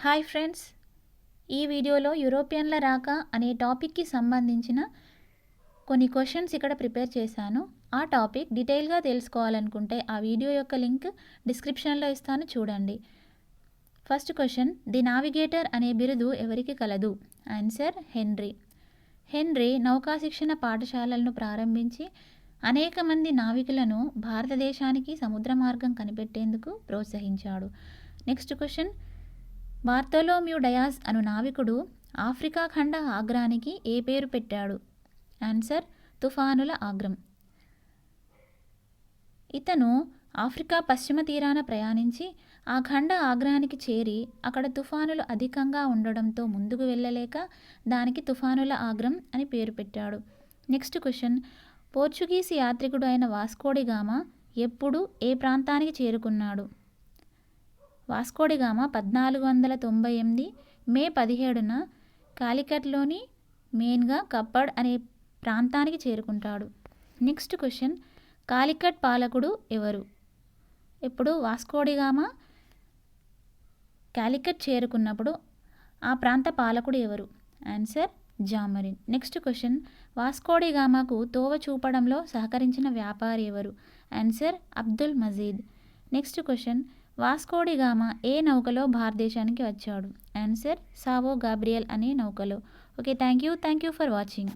Hi friends, ఈ వీడియోలో యూరోపియన్ల రాక అనే టాపిక్కి సంబంధించిన కొన్ని క్వశ్చన్స్ ఇక్కడ ప్రిపేర్ చేశాను. ఆ టాపిక్ డీటెయిల్గా తెలుసుకోవాలనుకుంటే ఆ వీడియో యొక్క లింక్ డిస్క్రిప్షన్లో ఇస్తాను, చూడండి. ఫస్ట్ క్వశ్చన్, ది నావిగేటర్ అనే బిరుదు ఎవరికి కలదు? Answer henry. హెన్రీ నౌకా శిక్షణ పాఠశాలలను ప్రారంభించి అనేక మంది నావికులను భారతదేశానికి సముద్ర మార్గం కనిపెట్టేందుకు ప్రోత్సహించాడు. నెక్స్ట్ క్వశ్చన్, బార్తోలోమ్యూ డయాస్ అను నావికుడు ఆఫ్రికా ఖండ ఆగ్రానికి ఏ పేరు పెట్టాడు? ఆన్సర్ తుఫానుల ఆగ్రం. ఇతను ఆఫ్రికా పశ్చిమ తీరాన ప్రయాణించి ఆ ఖండ ఆగ్రానికి చేరి అక్కడ తుఫానులు అధికంగా ఉండడంతో ముందుకు వెళ్ళలేక దానికి తుఫానుల ఆగ్రం అని పేరు పెట్టాడు. నెక్స్ట్ క్వశ్చన్, పోర్చుగీస్ యాత్రికుడు అయిన వాస్కోడిగామా ఎప్పుడు ఏ ప్రాంతానికి చేరుకున్నాడు? వాస్కోడిగామా 1498 మే 17న కాలికట్లోని మెయిన్గా కప్పడ్ అనే ప్రాంతానికి చేరుకుంటాడు. నెక్స్ట్ క్వశ్చన్, కాలికట్ పాలకుడు ఎవరు? ఇప్పుడు వాస్కోడిగామా కాలికట్ చేరుకున్నప్పుడు ఆ ప్రాంత పాలకుడు ఎవరు? ఆన్సర్ జామరిన్. నెక్స్ట్ క్వశ్చన్, వాస్కోడిగామాకు తోవ చూపడంలో సహకరించిన వ్యాపారి ఎవరు? Answer Abdul Majeed. Next question, Vasco da Gama ఏ నౌకలో భారతదేశానికి వచ్చాడు? ఆన్సర్ సావో గాబ్రియల్ అనే నౌకలో. Okay, thank you for watching.